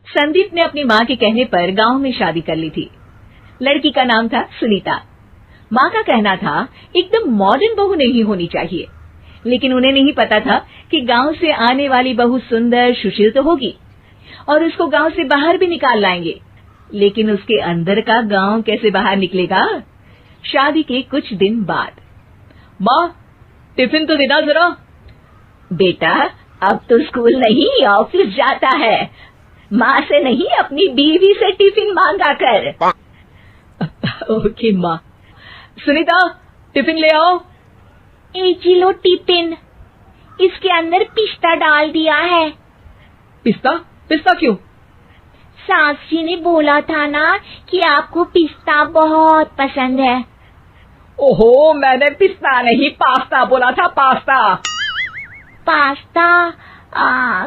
संदीप ने अपनी माँ के कहने पर गांव में शादी कर ली थी। लड़की का नाम था सुनीता। माँ का कहना था एकदम मॉडर्न बहू नहीं होनी चाहिए, लेकिन उन्हें नहीं पता था कि गांव से आने वाली बहू सुंदर सुशील तो होगी और उसको गांव से बाहर भी निकाल लाएंगे, लेकिन उसके अंदर का गांव कैसे बाहर निकलेगा। शादी के कुछ दिन बाद, माँ टिफिन तो देना जरा। बेटा अब तो स्कूल नहीं ऑफिस जाता है, माँ से नहीं अपनी बीवी से टिफिन मांगा कर। ओके माँ। सुनीता टिफिन ले आओ। 1 किलो टिफिन, इसके अंदर पिस्ता डाल दिया है। पिस्ता? पिस्ता क्यों? सास जी ने बोला था ना कि आपको पिस्ता बहुत पसंद है। ओहो, मैंने पिस्ता नहीं पास्ता बोला था, पास्ता। पास्ता?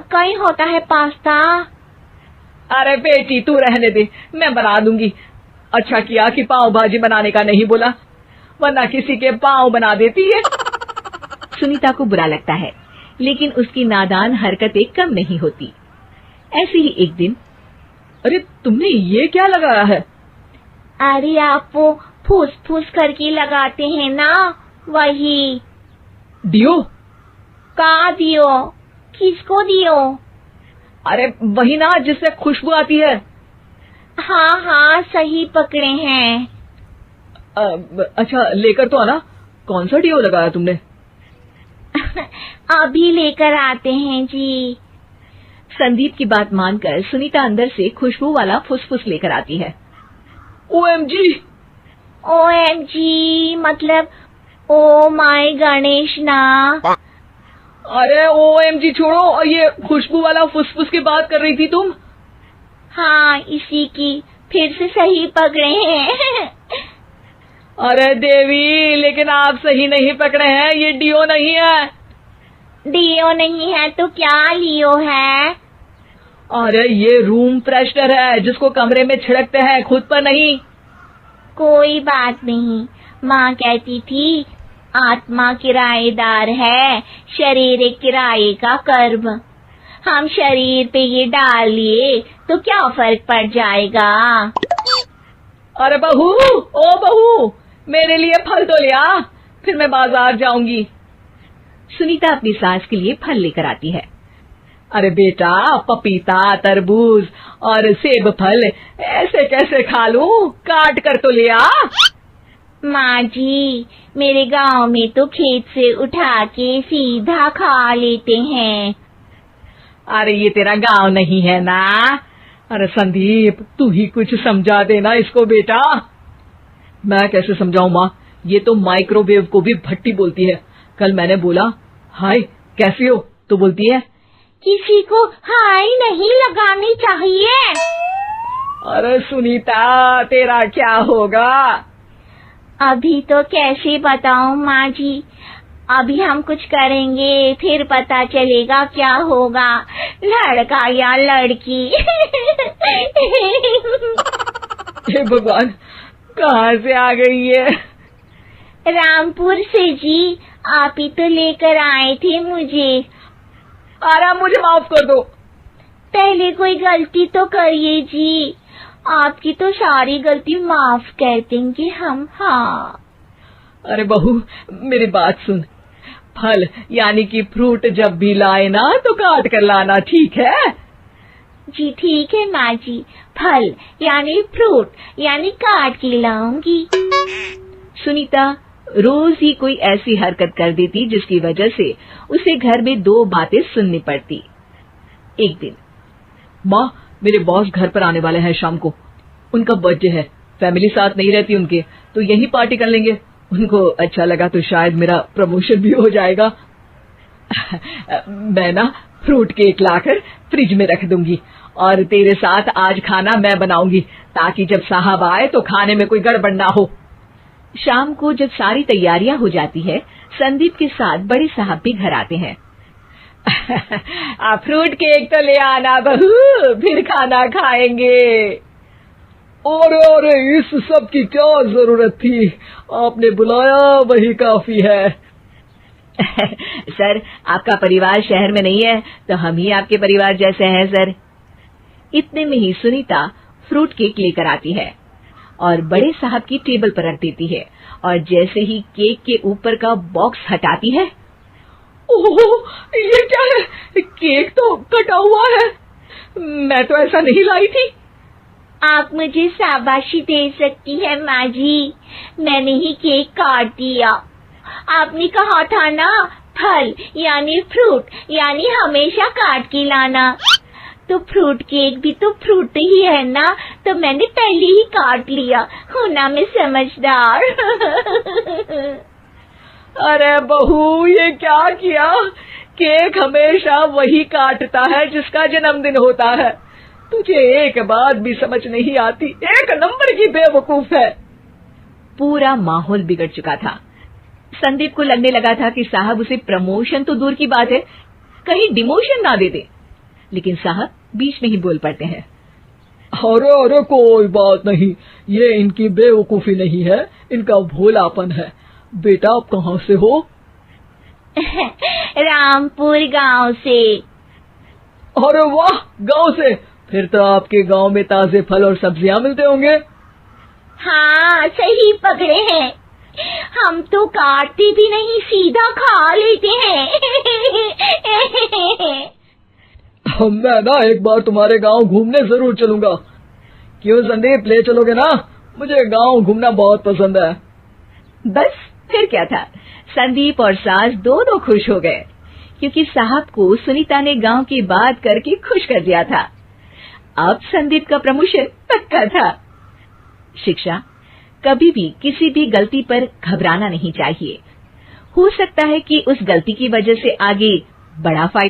कहीं होता है पास्ता? अरे बेटी तू रहने दे, मैं बना दूंगी। अच्छा किया कि पाव भाजी बनाने का नहीं बोला, वरना किसी के पाव बना देती है। सुनीता को बुरा लगता है, लेकिन उसकी नादान हरकतें कम नहीं होती। ऐसे ही एक दिन, अरे तुमने ये क्या लगाया है? अरे आप वो फूस फूस करके लगाते हैं ना, वही। दियो? का दियो? किसको दियो? अरे वही ना जिससे खुशबू आती है। हाँ हाँ सही पकड़े हैं। अच्छा लेकर तो आना। कौन सा डियो लगाया तुमने? अभी लेकर आते हैं जी। संदीप की बात मानकर सुनीता अंदर से खुशबू वाला फुसफुस लेकर आती है। OMG! OMG मतलब ओ माय गणेश ना। अरे OMG छोड़ो, और ये खुशबू वाला फुसफुस की बात कर रही थी तुम? हाँ इसी की, फिर से सही पकड़े हैं। अरे देवी, लेकिन आप सही नहीं पकड़े हैं, ये डियो नहीं है। डियो नहीं है तो क्या लियो है? अरे ये रूम फ्रेशनर है, जिसको कमरे में छिड़कते हैं, खुद पर नहीं। कोई बात नहीं, माँ कहती थी आत्मा किराएदार है, शरीर एक किराए का कर्म। हम शरीर पे ये डाल लिए तो क्या फर्क पड़ जाएगा। अरे बहू, ओ बहू, मेरे लिए फल तो ले आ, फिर मैं बाजार जाऊंगी। सुनीता अपनी सास के लिए फल लेकर आती है। अरे बेटा, पपीता, तरबूज और सेब फल ऐसे कैसे खा लूं? काट कर तो ले आ। माँ जी, मेरे गांव में तो खेत से उठा के सीधा खा लेते हैं। अरे ये तेरा गांव नहीं है ना। अरे संदीप, तू ही कुछ समझा देना इसको बेटा। मैं कैसे समझाऊं माँ, ये तो माइक्रोवेव को भी भट्टी बोलती है। कल मैंने बोला हाय कैसी हो, तो बोलती है किसी को हाय नहीं लगानी चाहिए। अरे सुनीता, तेरा क्या होगा? अभी तो कैसे बताऊं माँ जी, अभी हम कुछ करेंगे फिर पता चलेगा क्या होगा, लड़का या लड़की। हे भगवान, कहाँ से आ गई है? रामपुर से जी, आप ही तो लेकर आए थे मुझे। अरे मुझे माफ कर दो। पहले कोई गलती तो करिए जी, आपकी तो सारी गलती माफ कर देंगे हम। हाँ अरे बहू, मेरी बात सुन, फल यानी कि फ्रूट जब भी लाए ना तो काट कर लाना, ठीक है? जी ठीक है माँ जी, फल यानी फ्रूट यानी काट के लाऊंगी। सुनीता रोज ही कोई ऐसी हरकत कर देती जिसकी वजह से उसे घर में 2 बातें सुननी पड़ती। एक दिन, माँ मेरे बॉस घर पर आने वाले हैं शाम को, उनका बर्थडे है, फैमिली साथ नहीं रहती उनके, तो यही पार्टी कर लेंगे। उनको अच्छा लगा तो शायद मेरा प्रमोशन भी हो जाएगा। मैं ना फ्रूट केक लाकर फ्रिज में रख दूंगी और तेरे साथ आज खाना मैं बनाऊंगी, ताकि जब साहब आए तो खाने में कोई गड़बड़ ना हो। शाम को जब सारी तैयारियां हो जाती है, संदीप के साथ बड़े साहब भी घर आते हैं। फ्रूट केक तो ले आना बहू, फिर खाना खाएंगे। और इस सब की क्या जरूरत थी, आपने बुलाया वही काफी है। सर, आपका परिवार शहर में नहीं है तो हम ही आपके परिवार जैसे हैं सर। इतने में ही सुनीता फ्रूट केक लेकर आती है और बड़े साहब की टेबल पर रख देती है और जैसे ही केक के ऊपर का बॉक्स हटाती है, ओह, ये क्या है? केक तो कटा हुआ है। मैं तो ऐसा नहीं लाई थी। आप मुझे शाबाशी दे सकती है माँ जी, मैंने ही केक काट दिया। आपने कहा था ना, फल यानी फ्रूट यानी हमेशा काट के लाना, तो फ्रूट केक भी तो फ्रूट ही है ना, तो मैंने पहले ही काट लिया। हूं ना मैं समझदार। अरे बहू, ये क्या किया? केक हमेशा वही काटता है जिसका जन्मदिन होता है। तुझे एक बात भी समझ नहीं आती, एक नंबर की बेवकूफ है। पूरा माहौल बिगड़ चुका था। संदीप को लगने लगा था कि साहब उसे प्रमोशन तो दूर की बात है, कहीं डिमोशन ना दे दे, लेकिन साहब बीच में ही बोल पड़ते हैं। अरे अरे, कोई बात नहीं, ये इनकी बेवकूफी नहीं है, इनका भोलापन है। बेटा, आप कहाँ से हो? रामपुर गांव से। अरे वाह, गांव से? फिर तो आपके गांव में ताजे फल और सब्जियां मिलते होंगे। हाँ, सही पकड़े हैं। हम तो काटते भी नहीं, सीधा खा लेते हैं। मैं ना एक बार तुम्हारे गांव घूमने जरूर चलूंगा। क्यों संदीप, ले चलोगे ना? मुझे गांव घूमना बहुत पसंद है। बस फिर क्या था, संदीप और सास दोनों खुश हो गए क्योंकि साहब को सुनीता ने गांव की बात करके खुश कर दिया था। अब संदीप का प्रमोशन पक्का था। शिक्षा, कभी भी किसी भी गलती पर घबराना नहीं चाहिए। हो सकता है कि उस गलती की वजह से आगे बड़ा फायदा